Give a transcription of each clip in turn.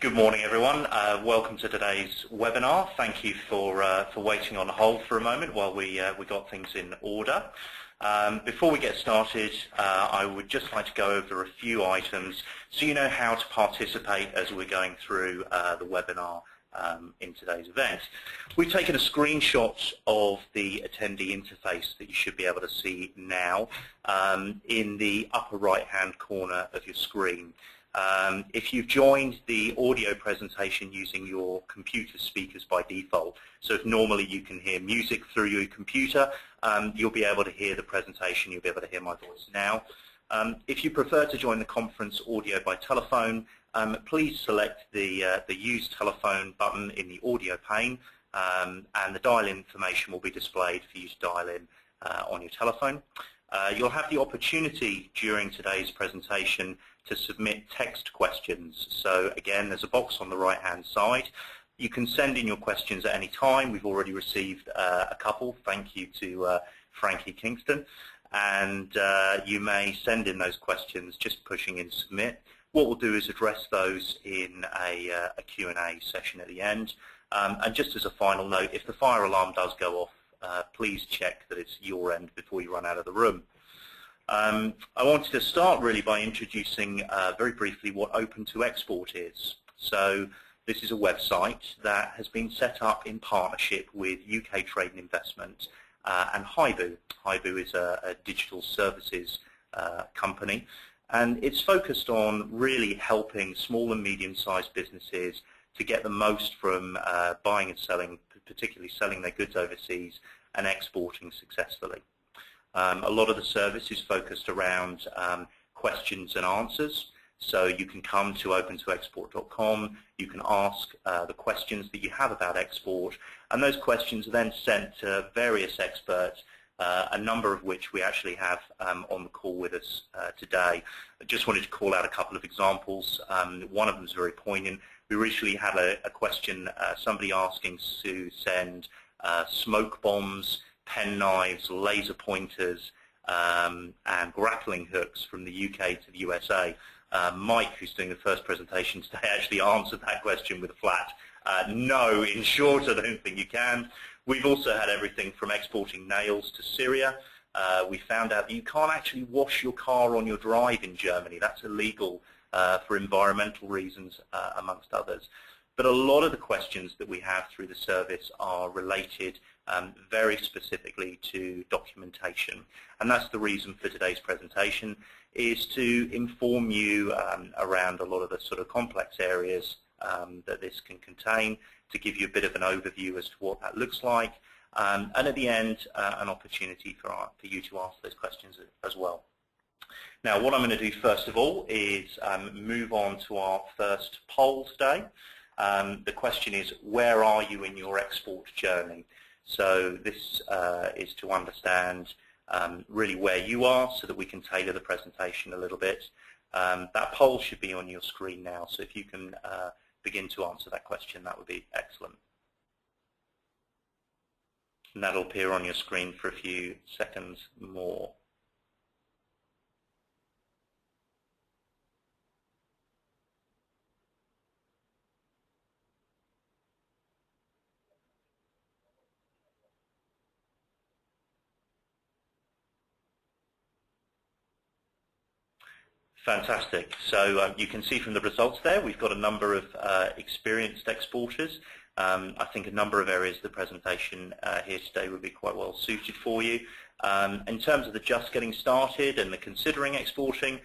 Good morning, everyone. Welcome to today's webinar. Thank you for waiting on hold for a moment while we got things in order. Before we get started, I would just like to go over a few items so you know how to participate as we're going through the webinar in today's event. We've taken a screenshot of the attendee interface that you should be able to see now in the upper right-hand corner of your screen. If you've joined the audio presentation using your computer speakers by default, so if normally you can hear music through your computer, you'll be able to hear the presentation, you'll be able to hear my voice now. If you prefer to join the conference audio by telephone, please select the Use Telephone button in the audio pane, and the dial-in information will be displayed for you to dial in on your telephone. You'll have the opportunity during today's presentation to submit text questions. So again, there's a box on the right-hand side. You can send in your questions at any time. We've already received a couple. Thank you to Frankie Kingston. And you may send in those questions just pushing in submit. What we'll do is address those in a Q&A session at the end. And just as a final note, if the fire alarm does go off, please check that it's your end before you run out of the room. I wanted to start really by introducing very briefly what Open to Export is. So this is a website that has been set up in partnership with UK Trade and Investment and Haibu. Haibu is a digital services company, and it's focused on really helping small and medium-sized businesses to get the most from buying and selling, particularly selling their goods overseas and exporting successfully. A lot of the service is focused around questions and answers. So you can come to opentoexport.com, you can ask the questions that you have about export, and those questions are then sent to various experts, a number of which we actually have on the call with us today. I just wanted to call out a couple of examples. One of them is very poignant. We recently had a question, somebody asking to send smoke bombs, pen knives, laser pointers, and grappling hooks from the UK to the USA. Mike, who's doing the first presentation today, actually answered that question with a flat no. In short, I don't think you can. We've also had everything from exporting nails to Syria. We found out that you can't actually wash your car on your drive in Germany. That's illegal for environmental reasons, amongst others. But a lot of the questions that we have through the service are related very specifically to documentation. And that's the reason for today's presentation, is to inform you around a lot of the sort of complex areas that this can contain, to give you a bit of an overview as to what that looks like, and at the end, an opportunity for you to ask those questions as well. Now, what I'm going to do first of all is move on to our first poll today. The question is, where are you in your export journey? So this is to understand really where you are so that we can tailor the presentation a little bit. That poll should be on your screen now, so if you can begin to answer that question, that would be excellent. And that'll appear on your screen for a few seconds more. Fantastic. So you can see from the results there, we've got a number of experienced exporters. I think a number of areas of the presentation here today would be quite well suited for you. In terms of the just getting started and the considering exporting,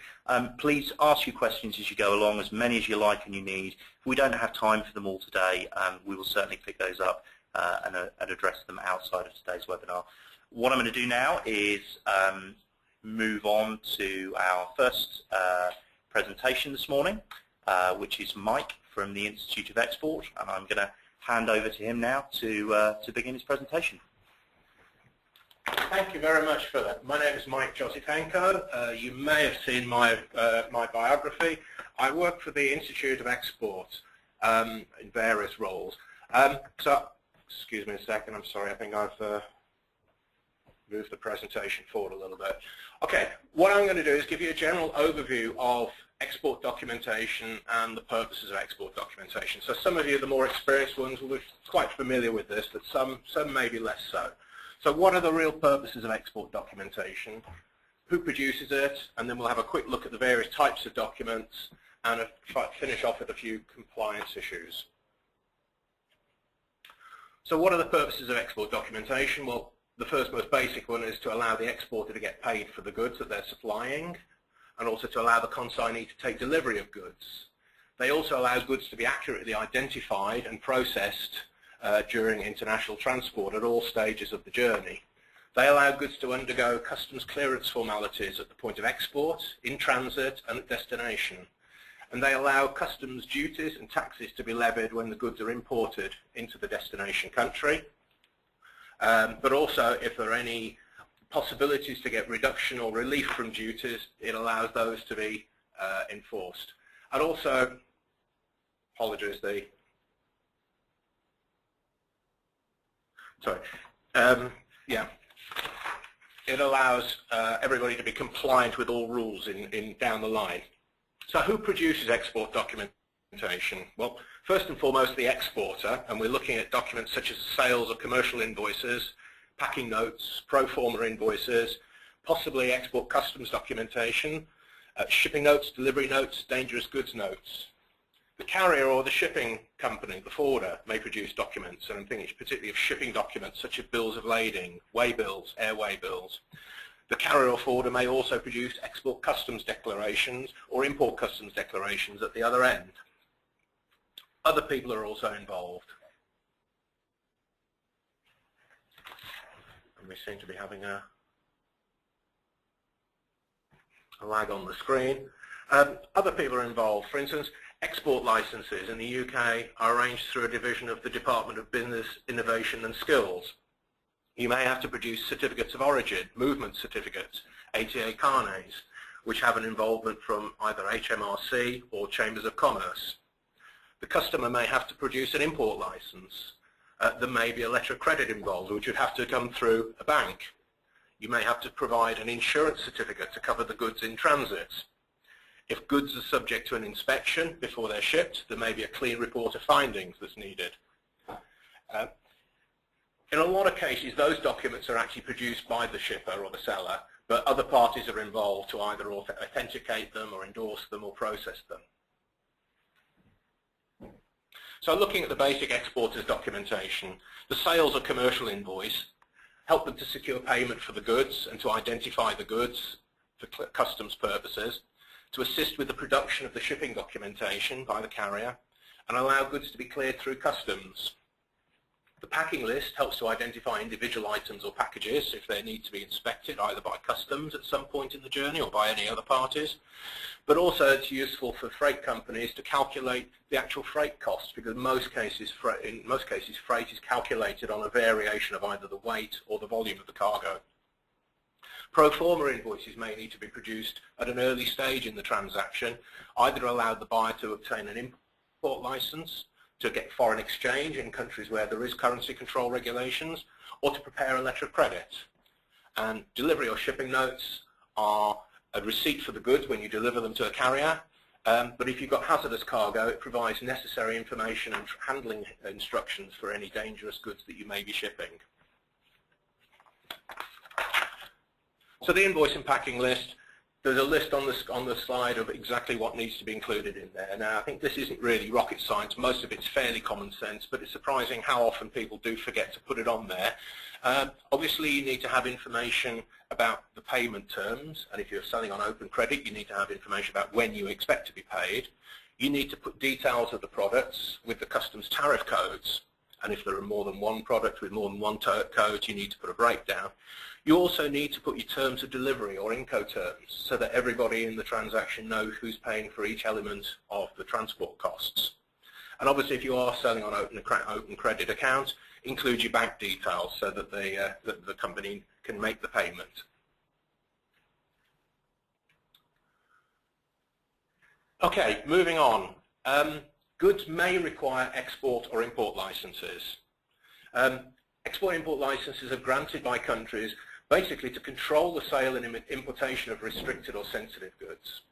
please ask your questions as you go along, as many as you like and you need. If we don't have time for them all today, we will certainly pick those up and address them outside of today's webinar. What I'm going to do now is move on to our first presentation this morning, which is Mike from the Institute of Export, and I'm going to hand over to him now to begin his presentation. Thank you very much for that. My name is Mike Josypenko. You may have seen my biography. I work for the Institute of Export in various roles. So, excuse me a second, I'm sorry, I think I've moved the presentation forward a little bit. Okay, what I'm going to do is give you a general overview of export documentation and the purposes of export documentation. So some of you, the more experienced ones, will be quite familiar with this, but some maybe less so. So what are the real purposes of export documentation? Who produces it? And then we'll have a quick look at the various types of documents and finish off with a few compliance issues. So what are the purposes of export documentation? Well, the first most basic one is to allow the exporter to get paid for the goods that they're supplying, and also to allow the consignee to take delivery of goods. They also allow goods to be accurately identified and processed during international transport at all stages of the journey. They allow goods to undergo customs clearance formalities at the point of export, in transit, and at destination. And they allow customs duties and taxes to be levied when the goods are imported into the destination country. But also, if there are any possibilities to get reduction or relief from duties, it allows those to be enforced. And also, apologies, it allows everybody to be compliant with all rules down the line. So who produces export documentation? Well, first and foremost, the exporter, and we're looking at documents such as sales or commercial invoices, packing notes, pro forma invoices, possibly export customs documentation, shipping notes, delivery notes, dangerous goods notes. The carrier or the shipping company, the forwarder, may produce documents, and I'm thinking particularly of shipping documents such as bills of lading, way bills, airway bills. The carrier or forwarder may also produce export customs declarations or import customs declarations at the other end. Other people are also involved. And we seem to be having a lag on the screen. Other people are involved. For instance, export licenses in the UK are arranged through a division of the Department of Business, Innovation and Skills. You may have to produce certificates of origin, movement certificates, ATA carnets, which have an involvement from either HMRC or Chambers of Commerce. The customer may have to produce an import license. There may be a letter of credit involved, which would have to come through a bank. You may have to provide an insurance certificate to cover the goods in transit. If goods are subject to an inspection before they're shipped, there may be a clean report of findings that's needed. In a lot of cases, those documents are actually produced by the shipper or the seller, but other parties are involved to either authenticate them or endorse them or process them. So looking at the basic exporter's documentation, the sales or commercial invoice help them to secure payment for the goods and to identify the goods for customs purposes, to assist with the production of the shipping documentation by the carrier, and allow goods to be cleared through customs. The packing list helps to identify individual items or packages if they need to be inspected either by customs at some point in the journey or by any other parties. But also it's useful for freight companies to calculate the actual freight costs, because in most cases freight is calculated on a variation of either the weight or the volume of the cargo. Pro forma invoices may need to be produced at an early stage in the transaction, either to allow the buyer to obtain an import license, to get foreign exchange in countries where there is currency control regulations, or to prepare a letter of credit. And delivery or shipping notes are a receipt for the goods when you deliver them to a carrier, but if you've got hazardous cargo, it provides necessary information and handling instructions for any dangerous goods that you may be shipping. So the invoice and packing list, there's a list on the slide of exactly what needs to be included in there. Now, I think this isn't really rocket science. Most of it's fairly common sense, but it's surprising how often people do forget to put it on there. Obviously, you need to have information about the payment terms, and if you're selling on open credit, you need to have information about when you expect to be paid. You need to put details of the products with the customs tariff codes, and if there are more than one product with more than one code, you need to put a breakdown. You also need to put your terms of delivery or Incoterms so that everybody in the transaction knows who's paying for each element of the transport costs. And obviously, if you are selling on open credit account, include your bank details so that the company can make the payment. Okay, moving on. Goods may require export or import licenses. Export-import licenses are granted by countries basically to control the sale and importation of restricted or sensitive goods.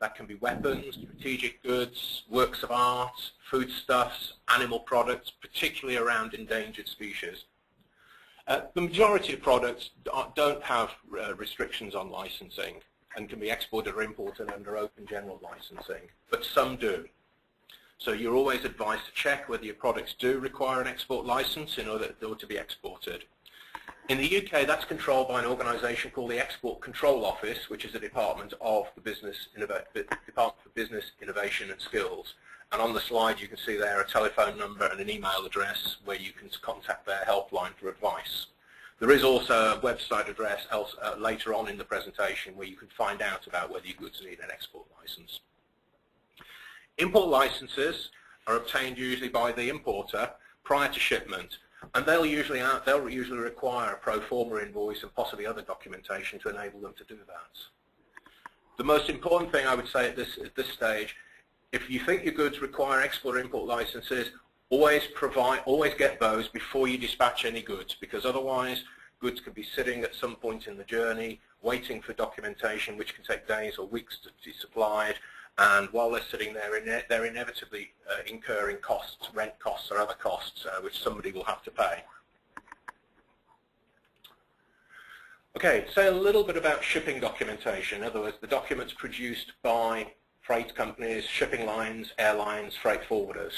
That can be weapons, strategic goods, works of art, foodstuffs, animal products, particularly around endangered species. The majority of products don't have restrictions on licensing and can be exported or imported under open general licensing, but some do. So you're always advised to check whether your products do require an export license in order to be exported. In the UK, that's controlled by an organisation called the Export Control Office, which is a department of the Department for Business Innovation and Skills. And on the slide, you can see there a telephone number and an email address where you can contact their helpline for advice. There is also a website address later on in the presentation where you can find out about whether your goods need an export license. Import licenses are obtained usually by the importer prior to shipment, and they'll usually require a pro forma invoice and possibly other documentation to enable them to do that. The most important thing I would say at this stage, if you think your goods require export or import licenses, always get those before you dispatch any goods, because otherwise goods could be sitting at some point in the journey waiting for documentation, which can take days or weeks to be supplied. And while they're sitting there, they're inevitably incurring costs, rent costs or other costs, which somebody will have to pay. Okay, say a little bit about shipping documentation. In other words, the documents produced by freight companies, shipping lines, airlines, freight forwarders.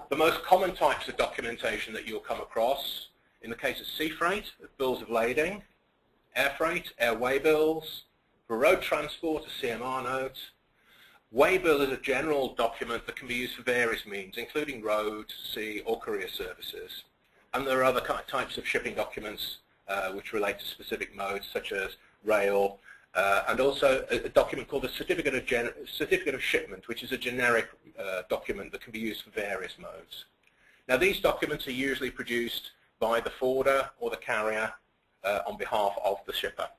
The most common types of documentation that you'll come across, in the case of sea freight, bills of lading, air freight, airway bills, for road transport, a CMR note. Waybill is a general document that can be used for various means, including road, sea, or courier services. And there are other types of shipping documents which relate to specific modes, such as rail, and also a document called a certificate of shipment, which is a generic document that can be used for various modes. Now, these documents are usually produced by the forwarder or the carrier on behalf of the shipper.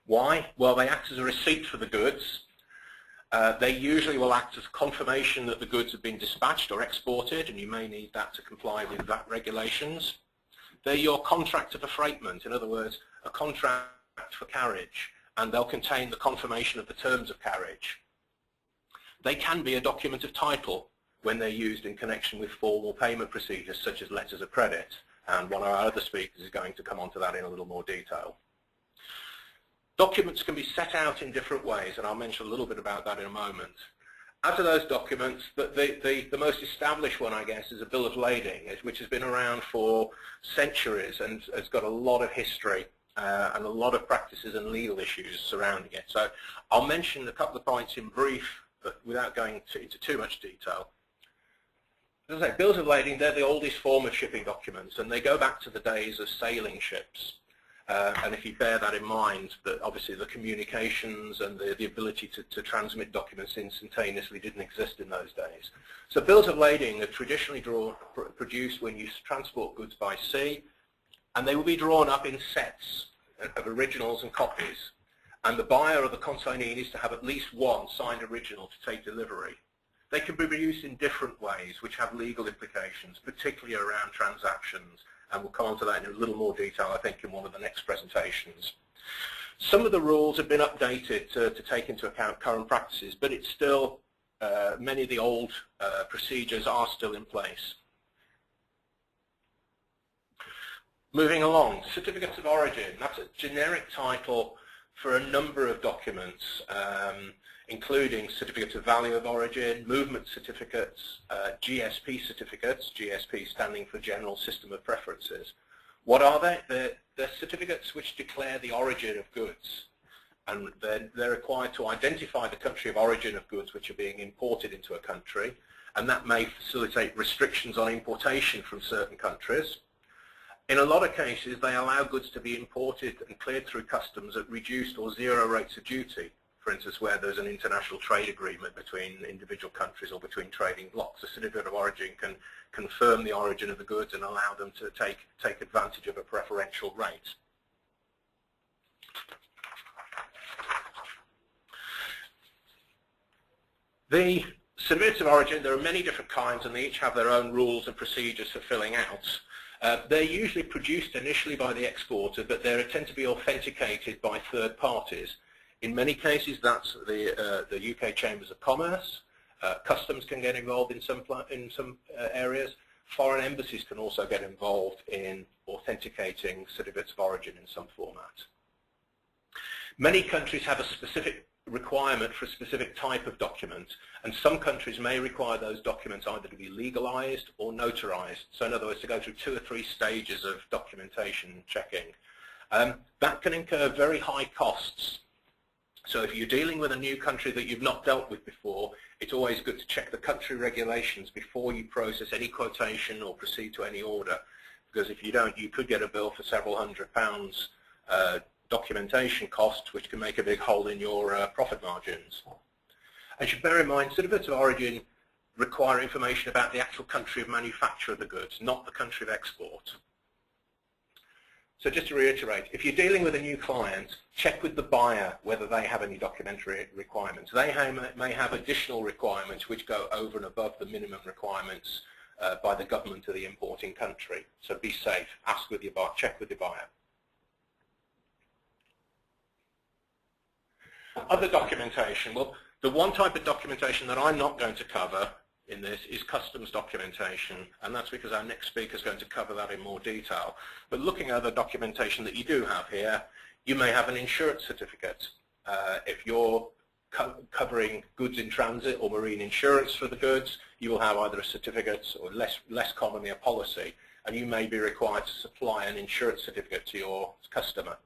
Why? Well, they act as a receipt for the goods. They usually will act as confirmation that the goods have been dispatched or exported, and you may need that to comply with VAT regulations. They're your contract of affreightment, in other words, a contract for carriage, and they'll contain the confirmation of the terms of carriage. They can be a document of title when they're used in connection with formal payment procedures, such as letters of credit, and one of our other speakers is going to come on to that in a little more detail. Documents can be set out in different ways, and I'll mention a little bit about that in a moment. Out of those documents, the most established one, I guess, is a bill of lading, which has been around for centuries and has got a lot of history and a lot of practices and legal issues surrounding it. So I'll mention a couple of points in brief, but without going into too much detail. As I say, bills of lading, they're the oldest form of shipping documents, and they go back to the days of sailing ships. And if you bear that in mind, that obviously the communications and the ability to transmit documents instantaneously didn't exist in those days. So bills of lading are traditionally produced when you transport goods by sea, and they will be drawn up in sets of originals and copies. And the buyer or the consignee needs to have at least one signed original to take delivery. They can be produced in different ways, which have legal implications, particularly around transactions. And we'll come on to that in a little more detail, I think, in one of the next presentations. Some of the rules have been updated to take into account current practices, but it's still, many of the old procedures are still in place. Moving along, certificates of origin. That's a generic title for a number of documents, including certificates of value of origin, movement certificates, GSP certificates, GSP standing for General System of Preferences. What are they? They're certificates which declare the origin of goods, and they're required to identify the country of origin of goods which are being imported into a country, and that may facilitate restrictions on importation from certain countries. In a lot of cases, they allow goods to be imported and cleared through customs at reduced or zero rates of duty. For instance, where there's an international trade agreement between individual countries or between trading blocks, a certificate of origin can confirm the origin of the goods and allow them to take advantage of a preferential rate. The certificates of origin, there are many different kinds, and they each have their own rules and procedures for filling out. They're usually produced initially by the exporter, but they tend to be authenticated by third parties. In many cases, that's the UK Chambers of Commerce. Customs can get involved in some areas. Foreign embassies can also get involved in authenticating certificates of origin in some format. Many countries have a specific requirement for a specific type of document, and some countries may require those documents either to be legalized or notarized. So in other words, to go through 2 or 3 stages of documentation checking. That can incur very high costs. So if you're dealing with a new country that you've not dealt with before, it's always good to check the country regulations before you process any quotation or proceed to any order. Because if you don't, you could get a bill for several £100 documentation costs, which can make a big hole in your profit margins. And you should bear in mind, certificates of origin require information about the actual country of manufacture of the goods, not the country of export. So just to reiterate, if you're dealing with a new client, check with the buyer whether they have any documentary requirements. They may have additional requirements which go over and above the minimum requirements by the government of the importing country. So be safe, ask with your buyer, check with your buyer. Other documentation, well, the one type of documentation that I'm not going to cover in this is customs documentation, and that's because our next speaker is going to cover that in more detail. But looking at the documentation that you do have here, you may have an insurance certificate. If you're covering goods in transit or marine insurance for the goods, you will have either a certificate or less commonly a policy, and you may be required to supply an insurance certificate to your customer.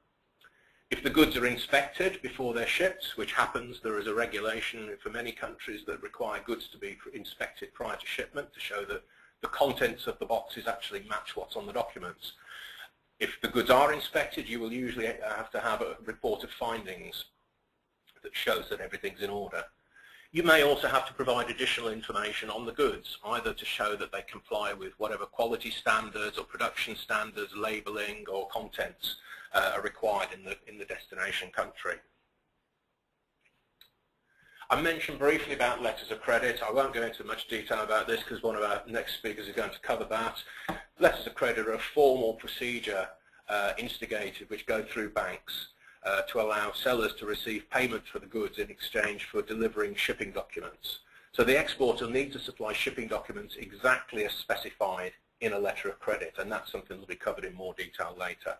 If the goods are inspected before they're shipped, which happens, there is a regulation for many countries that require goods to be inspected prior to shipment to show that the contents of the boxes actually match what's on the documents. If the goods are inspected, you will usually have to have a report of findings that shows that everything's in order. You may also have to provide additional information on the goods, either to show that they comply with whatever quality standards or production standards, labeling or contents are required in the destination country. I mentioned briefly about letters of credit. I won't go into much detail about this because one of our next speakers is going to cover that. Letters of credit are a formal procedure instigated which go through banks to allow sellers to receive payment for the goods in exchange for delivering shipping documents. So the exporter needs to supply shipping documents exactly as specified in a letter of credit, and that's something that will be covered in more detail later.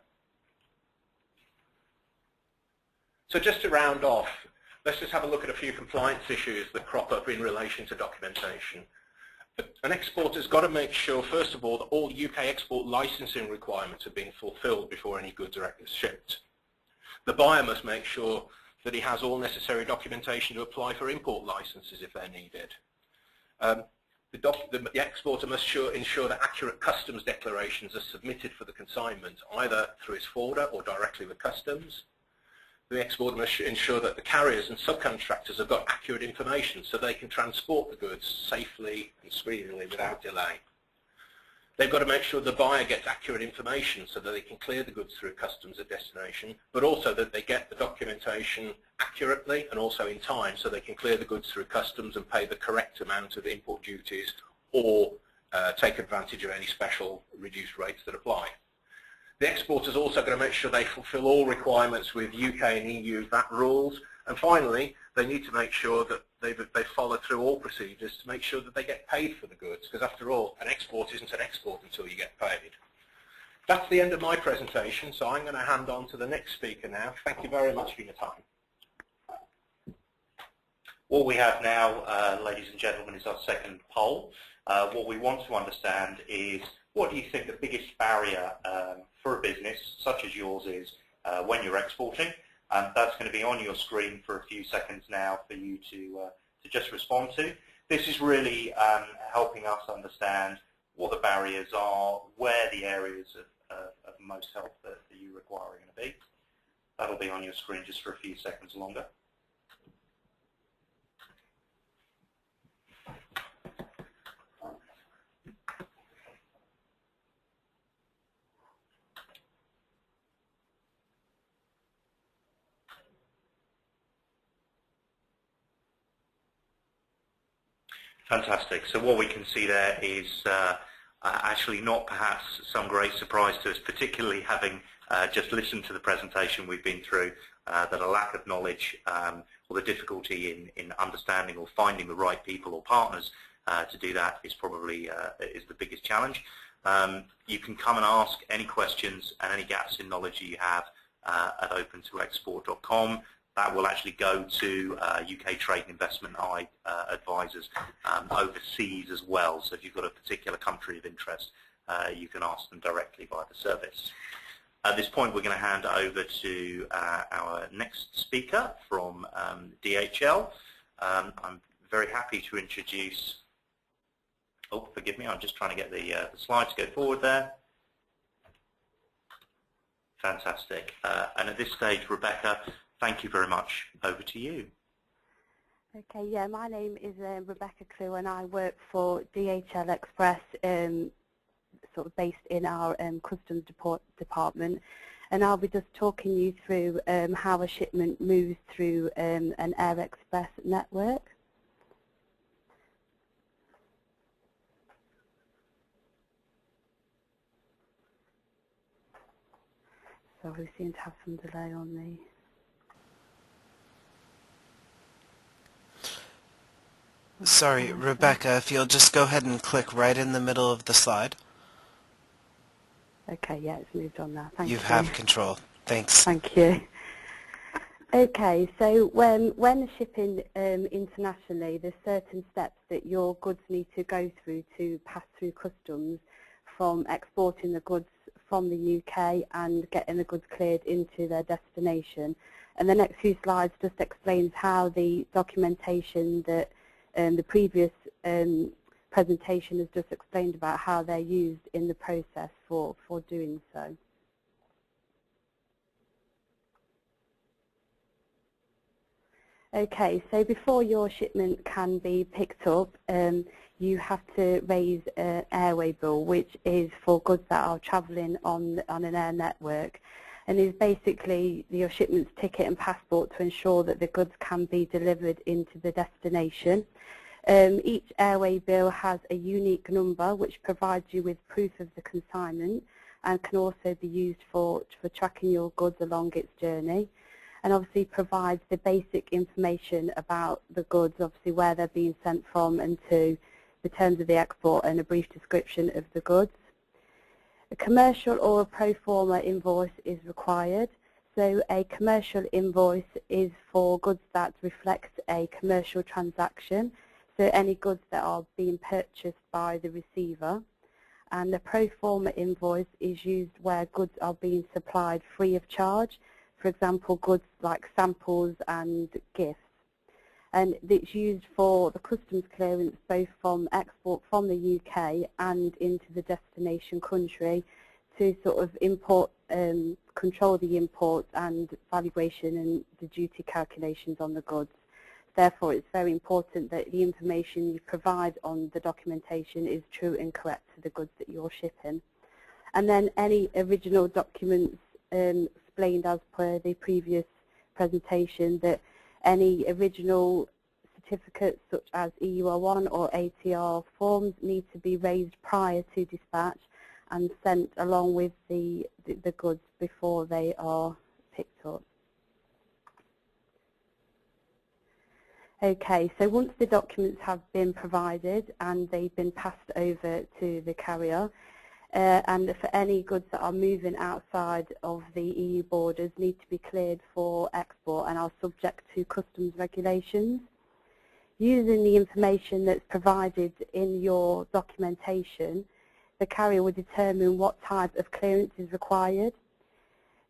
So just to round off, let's just have a look at a few compliance issues that crop up in relation to documentation. An exporter's got to make sure, first of all, that all UK export licensing requirements are being fulfilled before any goods are shipped. The buyer must make sure that he has all necessary documentation to apply for import licenses if they're needed. The exporter must ensure that accurate customs declarations are submitted for the consignment, either through his forwarder or directly with customs. The exporter must ensure that the carriers and subcontractors have got accurate information so they can transport the goods safely and speedily without delay. They've got to make sure the buyer gets accurate information so that they can clear the goods through customs at destination, but also that they get the documentation accurately and also in time so they can clear the goods through customs and pay the correct amount of import duties or take advantage of any special reduced rates that apply. The exporter's also going to make sure they fulfill all requirements with UK and EU VAT rules. And finally, they need to make sure that they follow through all procedures to make sure that they get paid for the goods, because after all, an export isn't an export until you get paid. That's the end of my presentation, so I'm going to hand on to the next speaker now. Thank you very much for your time. What we have now, ladies and gentlemen, is our second poll. What we want to understand is, what do you think the biggest barrier for a business such as yours is when you're exporting? That's going to be on your screen for a few seconds now for you to just respond to. This is really helping us understand what the barriers are, where the areas of most help that you require are going to be. That'll be on your screen just for a few seconds longer. Fantastic. So what we can see there is actually not perhaps some great surprise to us, particularly having just listen to the presentation we've been through, that a lack of knowledge or the difficulty in understanding or finding the right people or partners to do that is probably is the biggest challenge. You can come and ask any questions and any gaps in knowledge you have at open2export.com. That will actually go to UK Trade and Investment advisors overseas as well. So if you've got a particular country of interest, you can ask them directly via the service. At this point, we're going to hand over to our next speaker from DHL. I'm very happy to introduce, oh, forgive me, I'm just trying to get the slides to go forward there. Fantastic. And at this stage, Rebecca, thank you very much. Over to you. Okay, yeah, my name is Rebecca Clue, and I work for DHL Express, sort of based in our customs department, and I'll be just talking you through how a shipment moves through an Air Express network. So we seem to have some delay on the... Sorry, Rebecca, if you'll just go ahead and click right in the middle of the slide. Okay, yeah, it's moved on now. Thank you. You have control. Thanks. Thank you. Okay, so when shipping internationally, there's certain steps that your goods need to go through to pass through customs, from exporting the goods from the UK and getting the goods cleared into their destination. And the next few slides just explains how the documentation that the previous presentation has just explained about how they're used in the process for doing so. Okay, so before your shipment can be picked up, you have to raise an airway bill, which is for goods that are travelling on an air network, and is basically your shipment's ticket and passport to ensure that the goods can be delivered into the destination. Each airway bill has a unique number which provides you with proof of the consignment and can also be used for tracking your goods along its journey, and obviously provides the basic information about the goods, obviously where they're being sent from and to, the terms of the export, and a brief description of the goods. A commercial or a pro forma invoice is required. So a commercial invoice is for goods that reflect a commercial transaction, so any goods that are being purchased by the receiver. And a pro forma invoice is used where goods are being supplied free of charge, for example, goods like samples and gifts. And it's used for the customs clearance both from export from the UK and into the destination country to sort of import, control the import and valuation and the duty calculations on the goods. Therefore, it's very important that the information you provide on the documentation is true and correct to the goods that you're shipping. And then any original documents explained as per the previous presentation, that any original certificates such as EUR1 or ATR forms need to be raised prior to dispatch and sent along with the goods before they are picked up. Okay, so once the documents have been provided and they've been passed over to the carrier, and for any goods that are moving outside of the EU borders need to be cleared for export and are subject to customs regulations. Using the information that's provided in your documentation, the carrier will determine what type of clearance is required.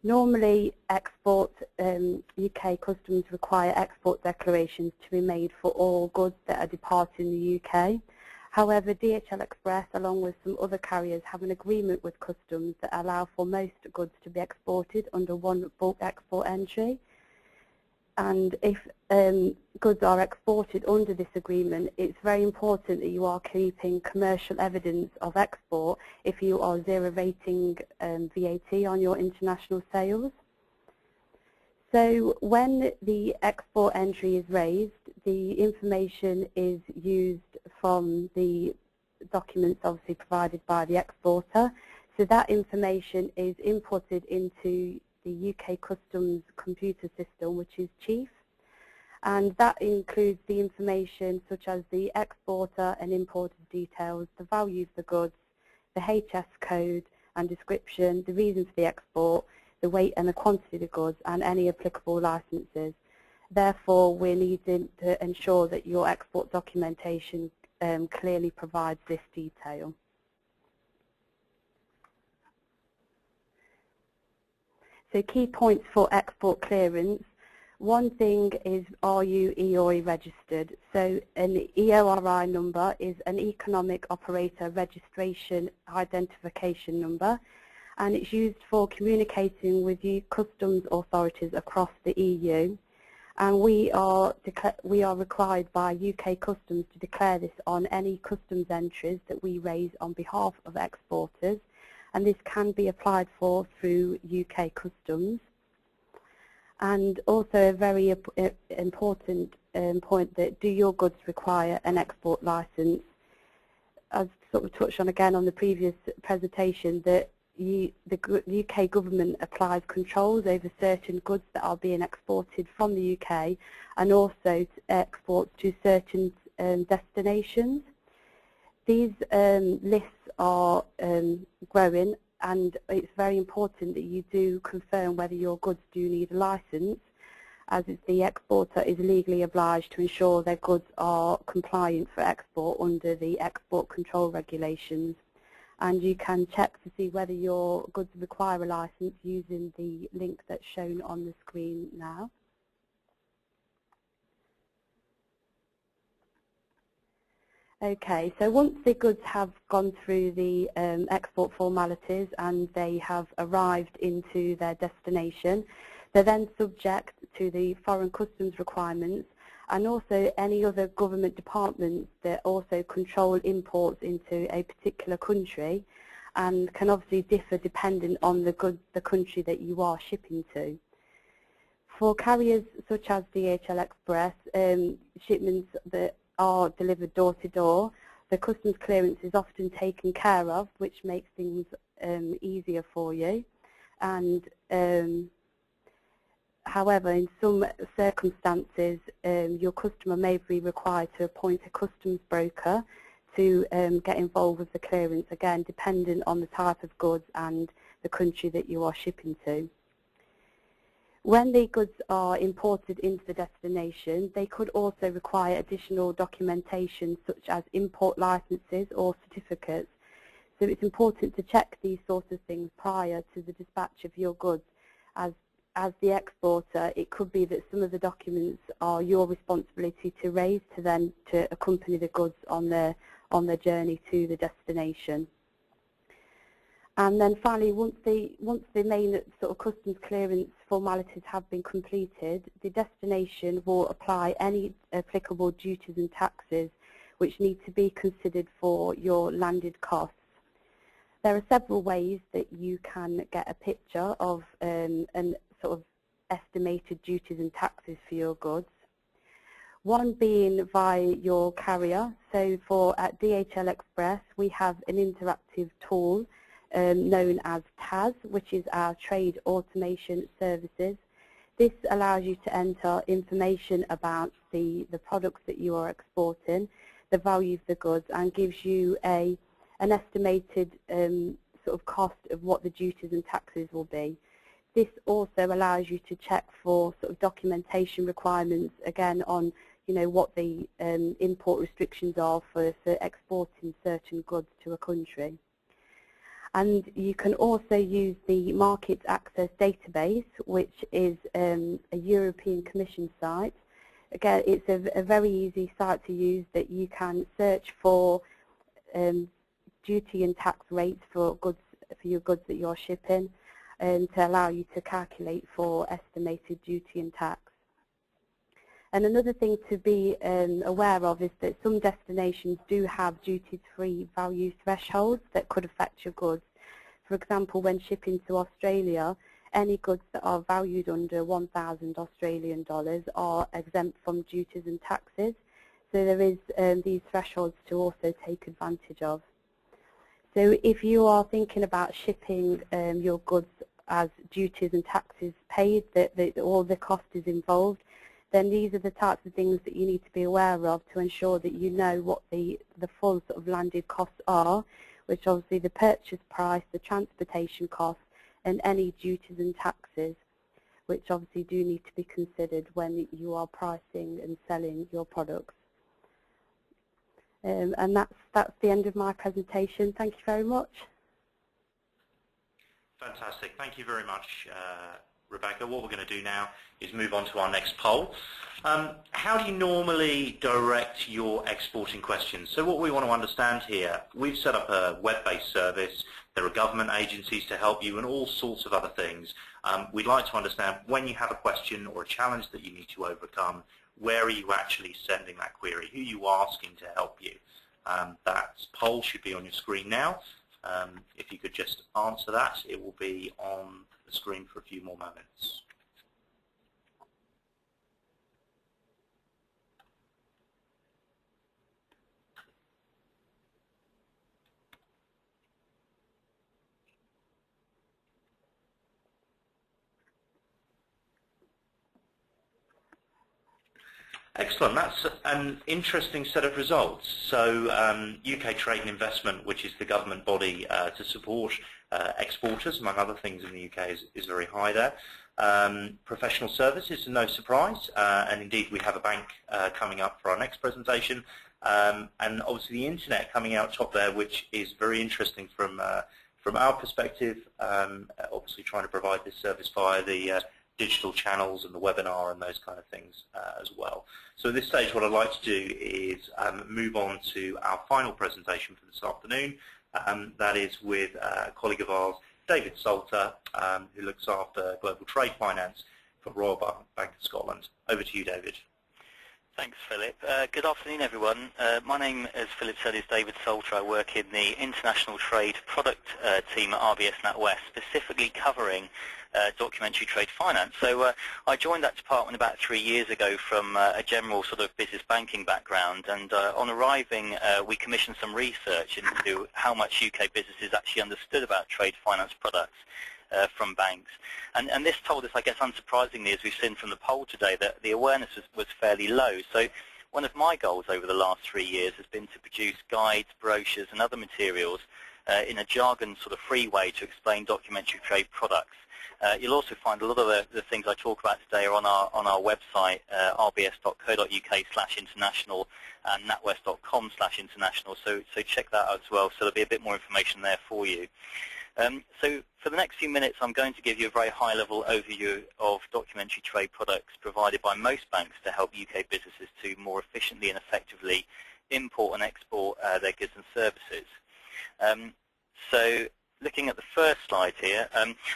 Normally, UK customs require export declarations to be made for all goods that are departing the UK. However, DHL Express, along with some other carriers, have an agreement with customs that allow for most goods to be exported under one bulk export entry. And if goods are exported under this agreement, it's very important that you are keeping commercial evidence of export if you are zero rating VAT on your international sales. So when the export entry is raised, the information is used from the documents obviously provided by the exporter. So that information is inputted into the UK Customs computer system, which is CHIEF, and that includes the information such as the exporter and importer details, the value of the goods, the HS code and description, the reason for the export, the weight and the quantity of the goods, and any applicable licenses. Therefore, we're needing to ensure that your export documentation clearly provides this detail. So key points for export clearance. One thing is, are you EOI registered? So an EORI number is an Economic Operator Registration Identification number, and it's used for communicating with customs authorities across the EU. And we are required by UK Customs to declare this on any customs entries that we raise on behalf of exporters, and this can be applied for through UK Customs. And also a very important point, that do your goods require an export license? I've sort of touched on again on the previous presentation that the UK government applies controls over certain goods that are being exported from the UK, and also exports to certain destinations. These lists are growing, and it's very important that you do confirm whether your goods do need a license, as the exporter is legally obliged to ensure their goods are compliant for export under the export control regulations. And you can check to see whether your goods require a license using the link that's shown on the screen now. Okay, so once the goods have gone through the export formalities and they have arrived into their destination, they're then subject to the foreign customs requirements, and also any other government departments that also control imports into a particular country, and can obviously differ depending on the country that you are shipping to. For carriers such as DHL Express, shipments that are delivered door to door, the customs clearance is often taken care of, which makes things easier for you. And however, in some circumstances, your customer may be required to appoint a customs broker to get involved with the clearance, again dependent on the type of goods and the country that you are shipping to. When the goods are imported into the destination, they could also require additional documentation such as import licenses or certificates. So it's important to check these sorts of things prior to the dispatch of your goods. As the exporter, it could be that some of the documents are your responsibility to raise to accompany the goods on their journey to the destination. And then finally, once the main sort of customs clearance formalities have been completed, the destination will apply any applicable duties and taxes which need to be considered for your landed costs. There are several ways that you can get a picture of an sort of estimated duties and taxes for your goods. One being via your carrier. So at DHL Express, we have an interactive tool known as TAS, which is our Trade Automation Services. This allows you to enter information about the products that you are exporting, the value of the goods, and gives you an estimated sort of cost of what the duties and taxes will be. This also allows you to check for sort of documentation requirements, again on what the import restrictions are for exporting certain goods to a country. And you can also use the Market Access Database, which is a European Commission site. Again, it's a very easy site to use that you can search for duty and tax rates for your goods that you're shipping, to allow you to calculate for estimated duty and tax. And another thing to be aware of is that some destinations do have duty-free value thresholds that could affect your goods. For example, when shipping to Australia, any goods that are valued under 1,000 Australian dollars are exempt from duties and taxes. So there is these thresholds to also take advantage of. So if you are thinking about shipping your goods as duties and taxes paid, that all the cost is involved, then these are the types of things that you need to be aware of to ensure that you know what the full sort of landed costs are, which obviously the purchase price, the transportation costs, and any duties and taxes, which obviously do need to be considered when you are pricing and selling your products. And that's the end of my presentation. Thank you very much. Fantastic. Thank you very much, Rebecca. What we're going to do now is move on to our next poll. How do you normally direct your exporting questions? So what we want to understand here, we've set up a web-based service. There are government agencies to help you and all sorts of other things. We'd like to understand when you have a question or a challenge that you need to overcome, where are you actually sending that query? Who are you asking to help you? That poll should be on your screen now. If you could just answer that, it will be on the screen for a few more moments. Excellent. That's an interesting set of results. So UK Trade and Investment, which is the government body to support exporters, among other things in the UK, is very high there. Professional services, no surprise, and indeed we have a bank coming up for our next presentation, and obviously the internet coming out top there, which is very interesting from our perspective, obviously trying to provide this service via the digital channels and the webinar and those kind of things as well. So at this stage what I'd like to do is move on to our final presentation for this afternoon. That is with a colleague of ours, David Salter, who looks after global trade finance for Royal Bank of Scotland. Over to you, David. Thanks, Philip. Good afternoon, everyone. My name, as Philip said, is David Salter. I work in the International Trade Product team at RBS NatWest, specifically covering documentary trade finance. So I joined that department about 3 years ago from a general sort of business banking background, and on arriving we commissioned some research into how much UK businesses actually understood about trade finance products from banks. And this told us, I guess unsurprisingly, as we've seen from the poll today, that the awareness was fairly low. So one of my goals over the last 3 years has been to produce guides, brochures and other materials in a jargon sort of free way to explain documentary trade products. You'll also find a lot of the things I talk about today are on our website, rbs.co.uk/international and natwest.com/international, so check that out as well, so there'll be a bit more information there for you. So for the next few minutes I'm going to give you a very high-level overview of documentary trade products provided by most banks to help UK businesses to more efficiently and effectively import and export their goods and services. So looking at the first slide here,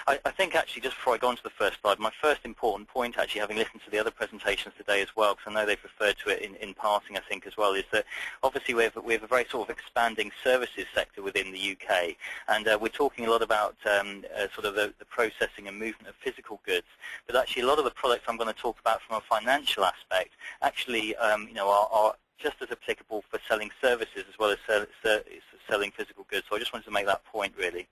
I think actually just before I go on to the first slide, my first important point, actually having listened to the other presentations today as well, because I know they've referred to it in passing I think as well, is that obviously we have a very sort of expanding services sector within the UK, and we're talking a lot about sort of the processing and movement of physical goods, but actually a lot of the products I'm going to talk about from a financial aspect actually you know, are just as applicable for selling services as well as selling physical goods. So I just wanted to make that point really.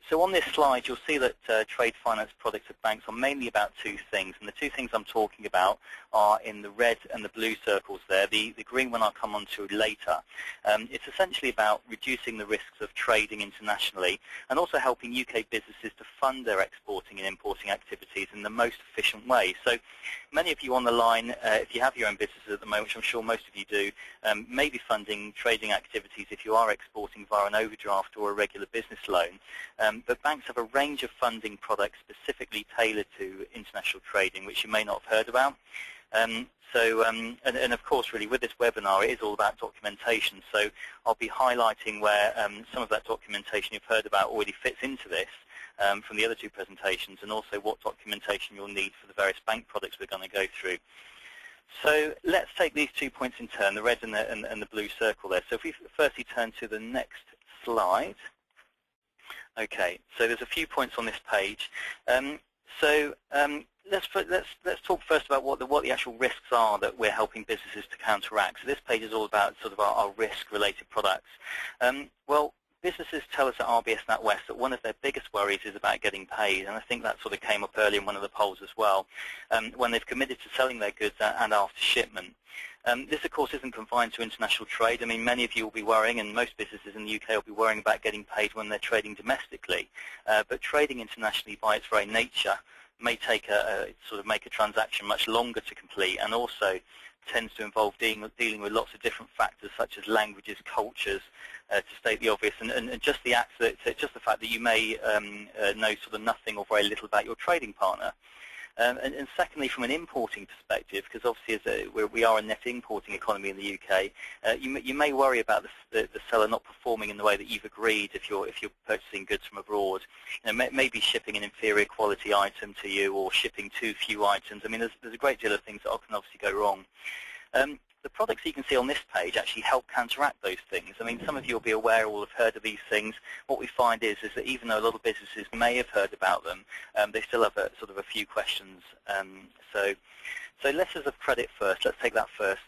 So on this slide you'll see that trade finance products at banks are mainly about two things, and the two things I'm talking about are in the red and the blue circles there. The green one I'll come on to later. It's essentially about reducing the risks of trading internationally and also helping UK businesses to fund their exporting and importing activities in the most efficient way. So many of you on the line, if you have your own businesses at the moment, which I'm sure most of you do, may be funding trading activities if you are exporting via an overdraft or a regular business loan. But banks have a range of funding products specifically tailored to international trading, which you may not have heard about. And of course, really, with this webinar, it is all about documentation. So I'll be highlighting where some of that documentation you've heard about already fits into this from the other two presentations, and also what documentation you'll need for the various bank products we're going to go through. So let's take these 2 points in turn, the red and the blue circle there. So if we firstly turn to the next slide. Okay, so there's a few points on this page. Let's talk first about what the actual risks are that we're helping businesses to counteract. So this page is all about sort of our risk-related products. Well, businesses tell us at RBS NatWest that one of their biggest worries is about getting paid, and I think that sort of came up earlier in one of the polls as well, when they've committed to selling their goods and after shipment. This, of course, isn't confined to international trade. I mean, many of you will be worrying, and most businesses in the UK will be worrying about getting paid when they're trading domestically. But trading internationally, by its very nature, may take make a transaction much longer to complete, and also tends to involve dealing with lots of different factors such as languages, cultures, to state the obvious, and just the fact that you may know sort of nothing or very little about your trading partner. And secondly, from an importing perspective, because obviously we are a net importing economy in the UK, you may worry about the seller not performing in the way that you've agreed if you're purchasing goods from abroad. You know, maybe shipping an inferior quality item to you, or shipping too few items. I mean, there's a great deal of things that can obviously go wrong. The products you can see on this page actually help counteract those things. I mean, some of you will be aware or will have heard of these things. What we find is that even though a lot of businesses may have heard about them, they still have a few questions. So letters of credit first. Let's take that first.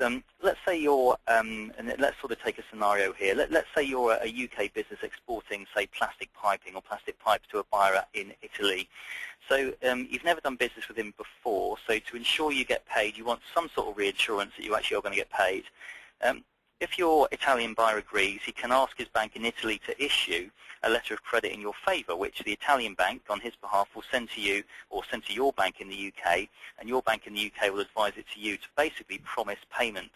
Let's say you're, and let's sort of take a scenario here. Let's say you're a UK business exporting, say, plastic piping or plastic pipes to a buyer in Italy. So you've never done business with him before, so to ensure you get paid, you want some sort of reassurance that you actually are going to get paid. If your Italian buyer agrees, he can ask his bank in Italy to issue a letter of credit in your favour, which the Italian bank, on his behalf, will send to you or send to your bank in the UK, and your bank in the UK will advise it to you to basically promise payment.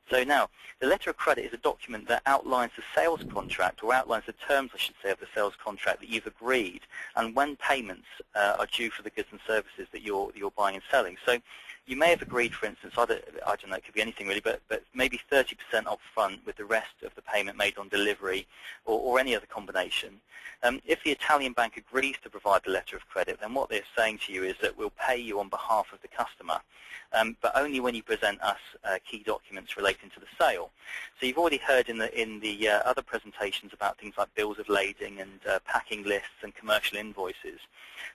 So now, the letter of credit is a document that outlines the sales contract, or outlines the terms, I should say, of the sales contract that you've agreed, and when payments are due for the goods and services that you're buying and selling. So you may have agreed, for instance, I don't know, it could be anything really, but maybe 30% up front with the rest of the payment made on delivery, or any other combination. If the Italian bank agrees to provide the letter of credit, then what they're saying to you is that we'll pay you on behalf of the customer, but only when you present us key documents relating to the sale. So you've already heard in the other presentations about things like bills of lading and packing lists and commercial invoices.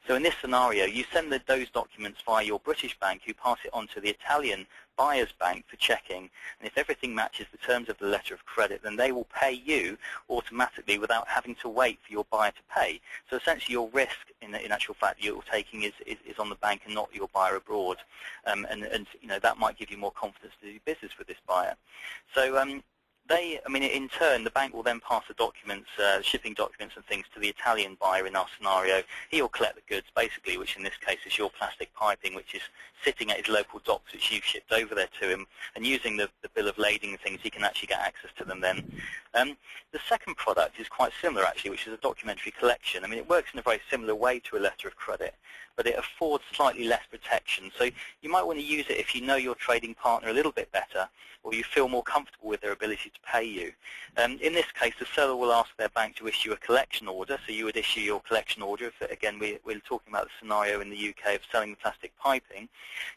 So in this scenario, you send those documents via your British bank, who pass it on to the Italian buyer's bank for checking, and if everything matches the terms of the letter of credit, then they will pay you automatically without having to wait for your buyer to pay. So essentially your risk, in actual fact, you're taking is on the bank and not your buyer abroad, and you know, that might give you more confidence to do business with this buyer. So in turn, the bank will then pass the documents, shipping documents and things, to the Italian buyer in our scenario. He'll collect the goods, basically, which in this case is your plastic piping, which is sitting at his local docks, which you've shipped over there to him. And using the bill of lading and things, he can actually get access to them then. The second product is quite similar, actually, which is a documentary collection. I mean, it works in a very similar way to a letter of credit, but it affords slightly less protection. So you might want to use it if you know your trading partner a little bit better, or you feel more comfortable with their ability to pay you. In this case, the seller will ask their bank to issue a collection order, so you would issue your collection order. If, again, we're talking about the scenario in the UK of selling the plastic piping.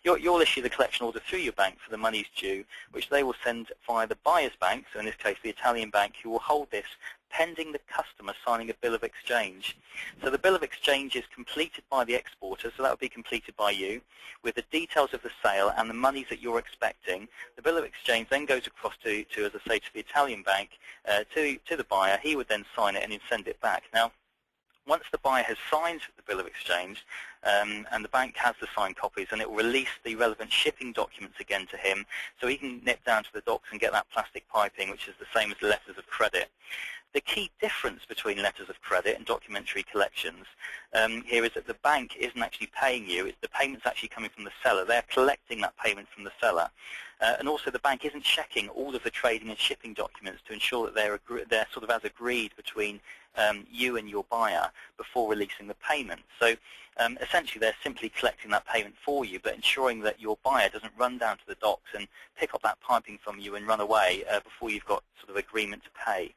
You'll issue the collection order through your bank for the monies due, which they will send via the buyer's bank, so in this case the Italian bank, who will hold this pending the customer signing a bill of exchange. So the bill of exchange is completed by the exporter, so that would be completed by you, with the details of the sale and the monies that you're expecting. The bill of exchange then goes across to as I say, to the Italian bank, to the buyer. He would then sign it and then send it back. Now, once the buyer has signed the bill of exchange, and the bank has the signed copies, and it will release the relevant shipping documents again to him, so he can nip down to the docks and get that plastic piping, which is the same as the letters of credit. The key difference between letters of credit and documentary collections here is that the bank isn't actually paying you. The payment's actually coming from the seller. They're collecting that payment from the seller. And also the bank isn't checking all of the trading and shipping documents to ensure that they're sort of as agreed between you and your buyer before releasing the payment. So essentially they're simply collecting that payment for you, but ensuring that your buyer doesn't run down to the docks and pick up that piping from you and run away before you've got sort of agreement to pay.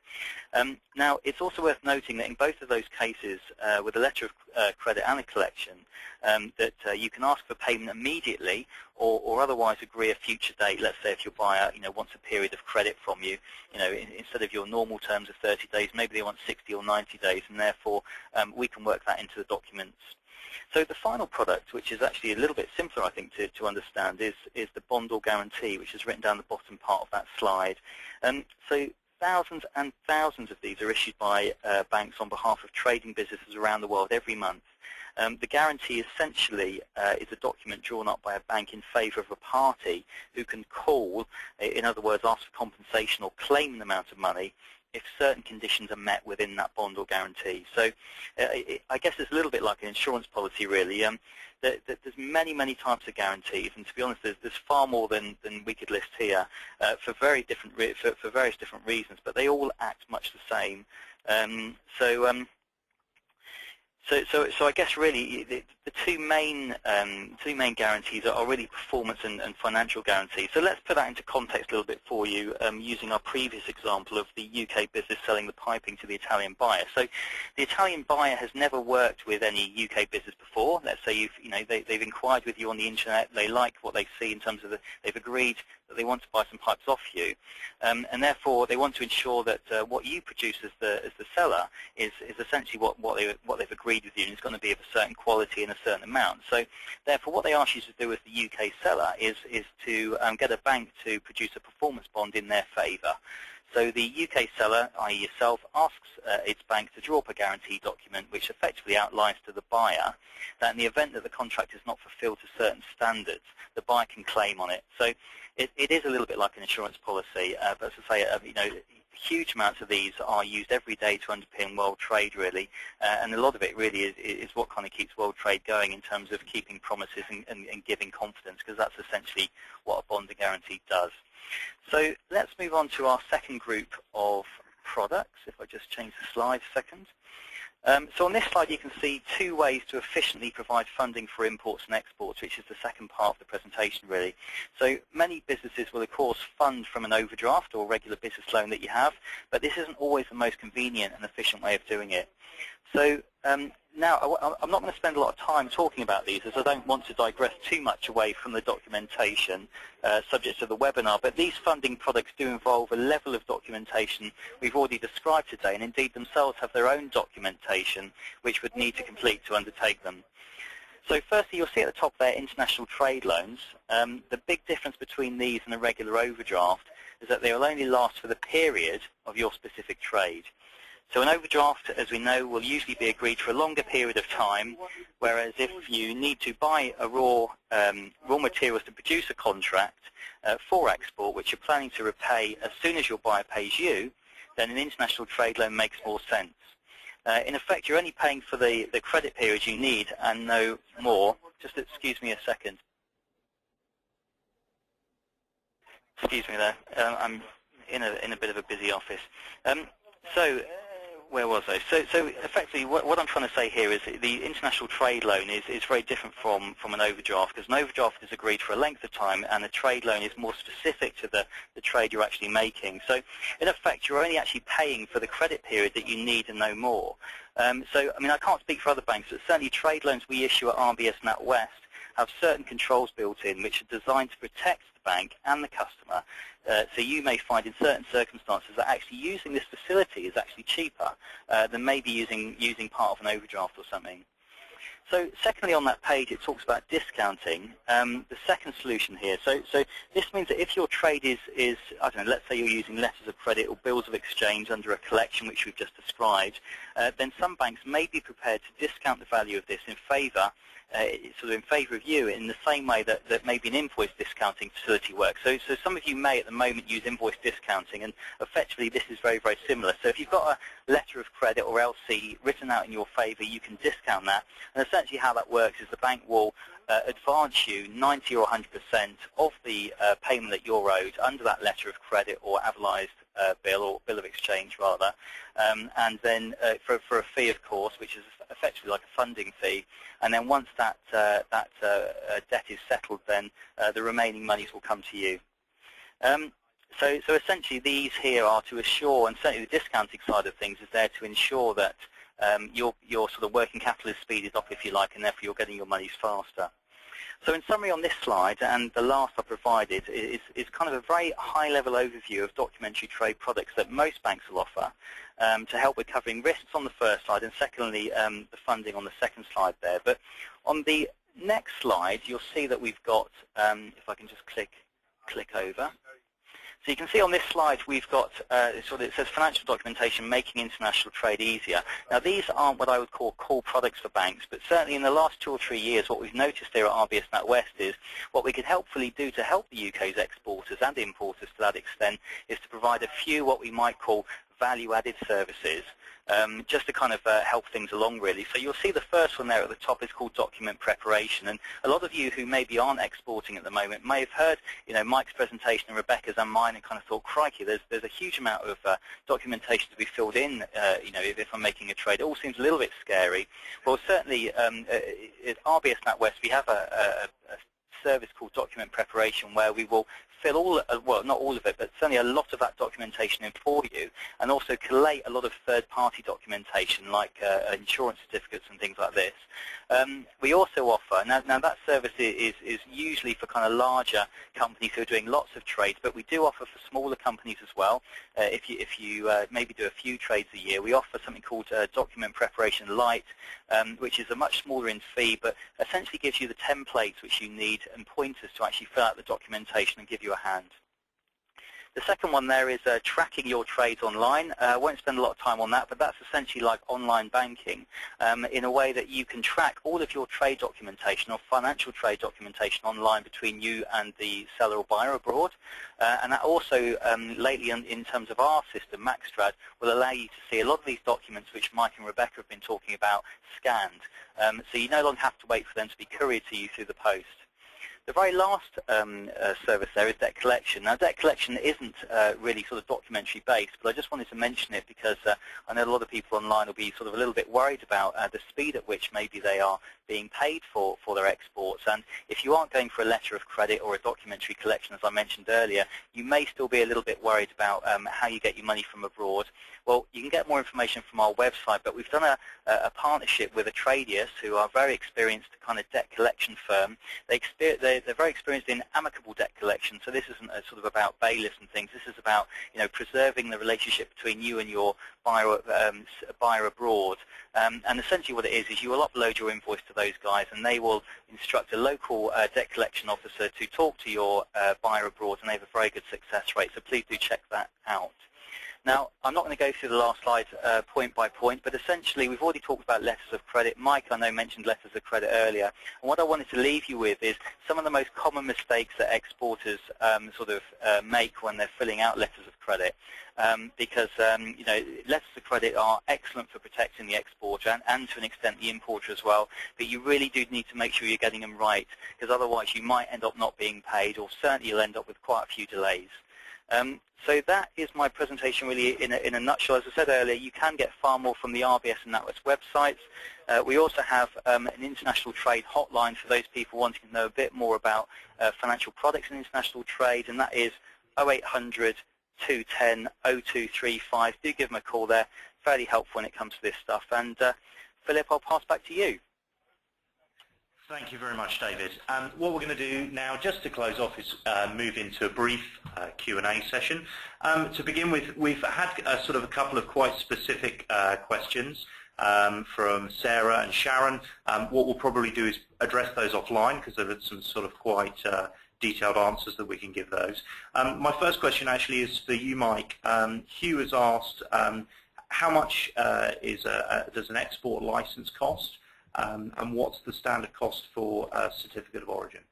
Now, it's also worth noting that in both of those cases, with a letter of credit and a collection, that you can ask for payment immediately, or otherwise agree a future date. Let's say if your buyer, wants a period of credit from you, instead of your normal terms of 30 days, maybe they want 60 or 90 days, and therefore we can work that into the documents. So the final product, which is actually a little bit simpler, I think, to understand, is the bond or guarantee, which is written down the bottom part of that slide. So thousands and thousands of these are issued by banks on behalf of trading businesses around the world every month. The guarantee essentially is a document drawn up by a bank in favour of a party who can call, in other words, ask for compensation or claim an amount of money if certain conditions are met within that bond or guarantee. So I guess it's a little bit like an insurance policy, really. There's many types of guarantees, and to be honest, there's far more than we could list here for various different reasons, but they all act much the same. So I guess really the two main guarantees are really performance and financial guarantees. So let's put that into context a little bit for you, using our previous example of the UK business selling the piping to the Italian buyer. So the Italian buyer has never worked with any UK business before. Let's say they've inquired with you on the internet. They like what they see in terms of they've agreed that they want to buy some pipes off you, and therefore they want to ensure that what you produce as the seller is essentially what they've agreed with you, and it's going to be of a certain quality and a certain amount. So therefore what they ask you to do as the UK seller is to get a bank to produce a performance bond in their favour. So the UK seller, i.e. yourself, asks its bank to draw up a guarantee document which effectively outlines to the buyer that in the event that the contract is not fulfilled to certain standards, the buyer can claim on it. So it is a little bit like an insurance policy, but as I say, huge amounts of these are used every day to underpin world trade, really, and a lot of it really is what kind of keeps world trade going in terms of keeping promises and giving confidence, because that's essentially what a bond and guarantee does. So let's move on to our second group of products, if I just change the slide a second. So on this slide you can see two ways to efficiently provide funding for imports and exports, which is the second part of the presentation, really. So many businesses will of course fund from an overdraft or regular business loan that you have, but this isn't always the most convenient and efficient way of doing it. So now I'm not going to spend a lot of time talking about these, as I don't want to digress too much away from the documentation subject to the webinar, but these funding products do involve a level of documentation we've already described today, and indeed themselves have their own documentation which would need to complete to undertake them. So firstly, you'll see at the top there international trade loans. The big difference between these and a regular overdraft is that they will only last for the period of your specific trade. So an overdraft, as we know, will usually be agreed for a longer period of time, whereas if you need to buy a raw materials to produce a contract for export, which you're planning to repay as soon as your buyer pays you, then an international trade loan makes more sense. In effect, you're only paying for the credit period you need and no more. Just excuse me a second. Excuse me there. I'm in a bit of a busy office. Where was I? So effectively, what I'm trying to say here is the international trade loan is very different from an overdraft, because an overdraft is agreed for a length of time, and a trade loan is more specific to the trade you're actually making. So in effect, you're only actually paying for the credit period that you need and no more. So I mean, I can't speak for other banks, but certainly trade loans we issue at RBS NatWest have certain controls built in which are designed to protect the bank and the customer. So you may find in certain circumstances that actually using this facility is actually cheaper than maybe using part of an overdraft or something. So secondly, on that page, it talks about discounting. The second solution here. So this means that if your trade is I don't know, let's say you're using letters of credit or bills of exchange under a collection which we've just described, then some banks may be prepared to discount the value of this in favour of you, in the same way that maybe an invoice discounting facility works. So some of you may at the moment use invoice discounting, and effectively this is very, very similar. So if you've got a letter of credit or LC written out in your favour, you can discount that. And essentially how that works is the bank will advance you 90 or 100% of the payment that you're owed under that letter of credit or avalised bill, or bill of exchange rather, and then for a fee, of course, which is effectively like a funding fee. And then once that debt is settled, then the remaining monies will come to you. So essentially these here are to assure, and certainly the discounting side of things is there to ensure that your sort of working capital is speeded up, if you like, and therefore you're getting your monies faster. So in summary on this slide, and the last I provided, is kind of a very high-level overview of documentary trade products that most banks will offer to help with covering risks on the first slide, and secondly, the funding on the second slide there. But on the next slide, you'll see that we've got, if I can just click over. So you can see on this slide we've got, it says financial documentation making international trade easier. Now these aren't what I would call core products for banks, but certainly in the last 2 or 3 years what we've noticed here at RBS NatWest is what we could helpfully do to help the UK's exporters and importers to that extent is to provide a few what we might call value-added services, just to kind of help things along really. So you'll see the first one there at the top is called document preparation, and a lot of you who maybe aren't exporting at the moment may have heard Mike's presentation and Rebecca's and mine and kind of thought, crikey, there's a huge amount of documentation to be filled in if I'm making a trade. It all seems a little bit scary. Well, certainly at RBS NatWest we have a service called document preparation where we will fill all, well, not all of it, but certainly a lot of that documentation in for you, and also collate a lot of third-party documentation like insurance certificates and things like this. We also offer, now that service is usually for kind of larger companies who are doing lots of trades, but we do offer for smaller companies as well. If you maybe do a few trades a year, we offer something called Document Preparation Lite, which is a much smaller in fee, but essentially gives you the templates which you need and pointers to actually fill out the documentation and give you a hand. The second one there is tracking your trades online. I won't spend a lot of time on that, but that's essentially like online banking in a way that you can track all of your trade documentation or financial trade documentation online between you and the seller or buyer abroad. And that also, lately in terms of our system, MaxTrad, will allow you to see a lot of these documents which Mike and Rebecca have been talking about scanned. So you no longer have to wait for them to be couriered to you through the post. The very last service there is debt collection. Now, debt collection isn't really sort of documentary based, but I just wanted to mention it because I know a lot of people online will be sort of a little bit worried about the speed at which maybe they are being paid for their exports. And if you aren't going for a letter of credit or a documentary collection, as I mentioned earlier, you may still be a little bit worried about how you get your money from abroad. Well, you can get more information from our website, but we've done a partnership with a Tradius, who are a very experienced kind of debt collection firm. They're very experienced in amicable debt collection, so this isn't sort of about bailiffs and things. This is about preserving the relationship between you and your buyer abroad. And essentially what it is you will upload your invoice to those guys, and they will instruct a local debt collection officer to talk to your buyer abroad, and they have a very good success rate, so please do check that out. Now, I'm not going to go through the last slide point by point, but essentially we've already talked about letters of credit. Mike, I know, mentioned letters of credit earlier. And what I wanted to leave you with is some of the most common mistakes that exporters make when they're filling out letters of credit. Because letters of credit are excellent for protecting the exporter and to an extent the importer as well, but you really do need to make sure you're getting them right, because otherwise you might end up not being paid, or certainly you'll end up with quite a few delays. So that is my presentation really in a nutshell. As I said earlier, you can get far more from the RBS and NatWest websites. We also have an international trade hotline for those people wanting to know a bit more about financial products and international trade, and that is 0800 210 0235. Do give them a call there. Fairly helpful when it comes to this stuff. And Philip, I'll pass back to you. Thank you very much, David. What we're going to do now, just to close off, is move into a brief Q&A session. To begin with, we've had sort of a couple of quite specific questions from Sarah and Sharon. What we'll probably do is address those offline, because there are some sort of quite detailed answers that we can give those. My first question actually is for you, Mike. Hugh has asked, how much does an export license cost? And what's the standard cost for a certificate of origin?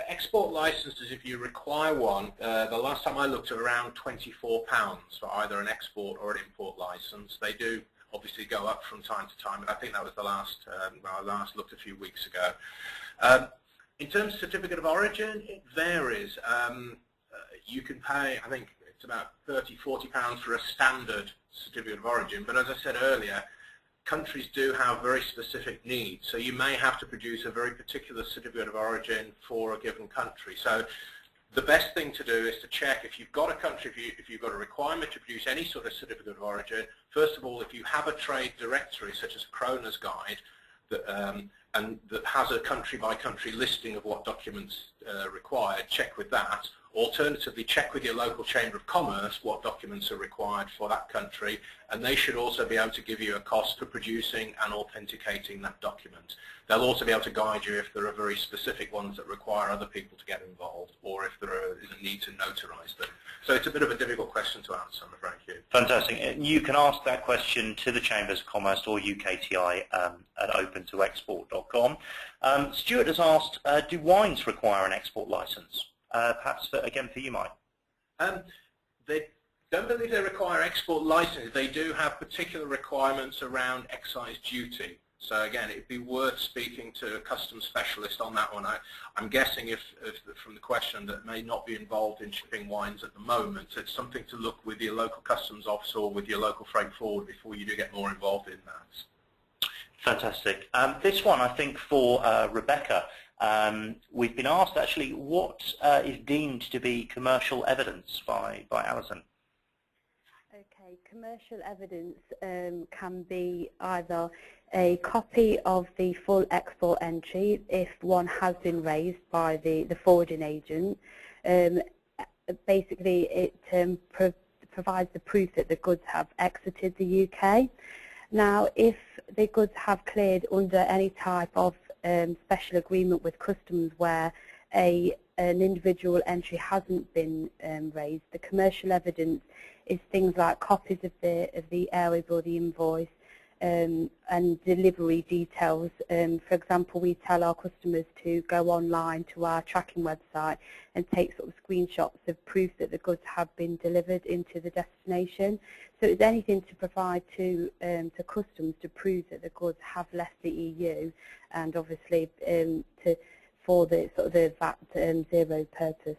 Export licenses, if you require one, the last time I looked, at around £24 for either an export or an import license. They do obviously go up from time to time, but I think that was the last, I last looked a few weeks ago. In terms of certificate of origin, it varies. You can pay, I think it's about £30, £40 for a standard certificate of origin, but as I said earlier, countries do have very specific needs, so you may have to produce a very particular certificate of origin for a given country. So the best thing to do is to check if you've got a country, if you've got a requirement to produce any sort of certificate of origin. First of all, if you have a trade directory such as Kroner's Guide that, and that has a country by country listing of what documents required, check with that. Alternatively, check with your local Chamber of Commerce what documents are required for that country, and they should also be able to give you a cost for producing and authenticating that document. They'll also be able to guide you if there are very specific ones that require other people to get involved, or if there is a need to notarize them. So it's a bit of a difficult question to answer, I'm afraid, Hugh. Fantastic. You can ask that question to the Chambers of Commerce or UKTI at open2export.com. Stuart has asked, do wines require an export license? Perhaps, again, for you, Mike. They don't believe they require export licenses. They do have particular requirements around excise duty. So again, it'd be worth speaking to a customs specialist on that one. I'm guessing if from the question that may not be involved in shipping wines at the moment, it's something to look with your local customs officer or with your local freight forward before you do get more involved in that. Fantastic. This one, I think, for Rebecca. We've been asked, actually, what is deemed to be commercial evidence by Alison? Okay, commercial evidence can be either a copy of the full export entry if one has been raised by the forwarding agent. Basically, it provides the proof that the goods have exited the UK. Now, if the goods have cleared under any type of special agreement with customs where an individual entry hasn't been raised, the commercial evidence is things like copies of the airway bill, the invoice, and delivery details. For example, we tell our customers to go online to our tracking website and take sort of screenshots of proof that the goods have been delivered into the destination. So it's anything to provide to customs to prove that the goods have left the EU, and obviously for the sort of the VAT zero purpose.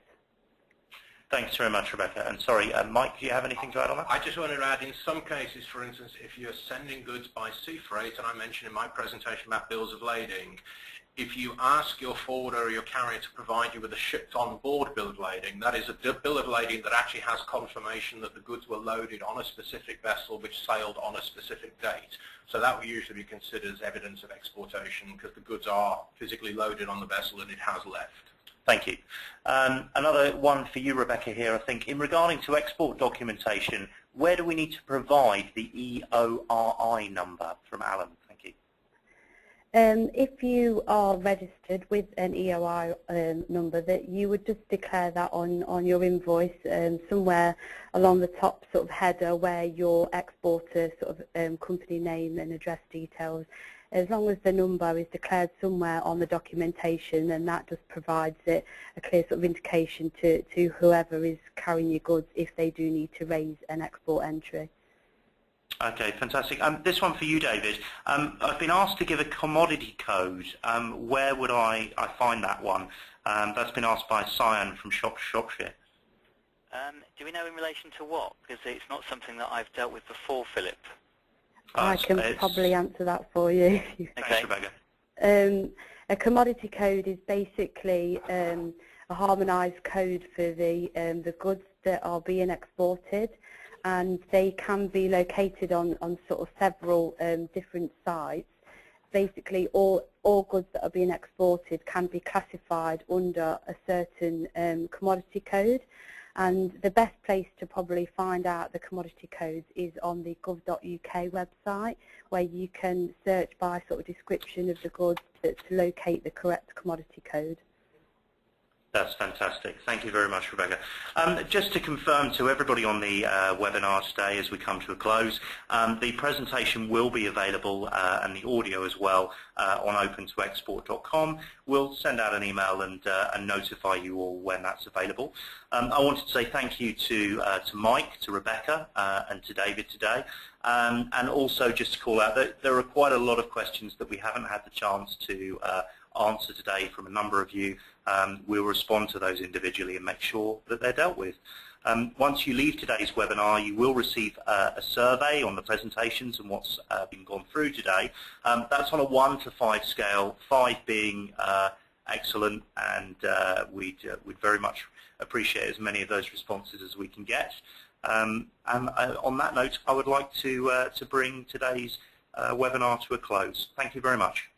Thanks very much, Rebecca. And sorry, Mike, do you have anything to add on that? I just wanted to add, in some cases, for instance, if you're sending goods by sea freight, and I mentioned in my presentation about bills of lading, if you ask your forwarder or your carrier to provide you with a shipped on board bill of lading, that is a bill of lading that actually has confirmation that the goods were loaded on a specific vessel which sailed on a specific date. So that will usually be considered as evidence of exportation because the goods are physically loaded on the vessel and it has left. Thank you. Another one for you, Rebecca, here, I think. In regarding to export documentation, where do we need to provide the EORI number from Alan? Thank you. If you are registered with an EOI number, that you would just declare that on your invoice somewhere along the top sort of header where your exporter sort of company name and address details. As long as the number is declared somewhere on the documentation, then that just provides it a clear sort of indication to whoever is carrying your goods if they do need to raise an export entry. Okay, fantastic. This one for you, David. I've been asked to give a commodity code. Where would I find that one? That's been asked by Cyan from Shropshire. Do we know in relation to what? Because it's not something that I've dealt with before, Philip. I can probably answer that for you. Thanks, Rebecca. A commodity code is basically a harmonised code for the goods that are being exported, and they can be located on sort of several different sites. Basically, all goods that are being exported can be classified under a certain commodity code. And the best place to probably find out the commodity codes is on the gov.uk website, where you can search by sort of description of the goods to locate the correct commodity code. That's fantastic. Thank you very much, Rebecca. Just to confirm to everybody on the webinar today as we come to a close, the presentation will be available and the audio as well on open2export.com. We'll send out an email and notify you all when that's available. I wanted to say thank you to Mike, to Rebecca and to David today. And also just to call out that there are quite a lot of questions that we haven't had the chance to answer today from a number of you. We'll respond to those individually and make sure that they're dealt with. Once you leave today's webinar, you will receive a survey on the presentations and what's been gone through today. That's on a 1 to 5 scale, 5 being excellent, and we'd very much appreciate as many of those responses as we can get. And on that note, I would like to bring today's webinar to a close. Thank you very much.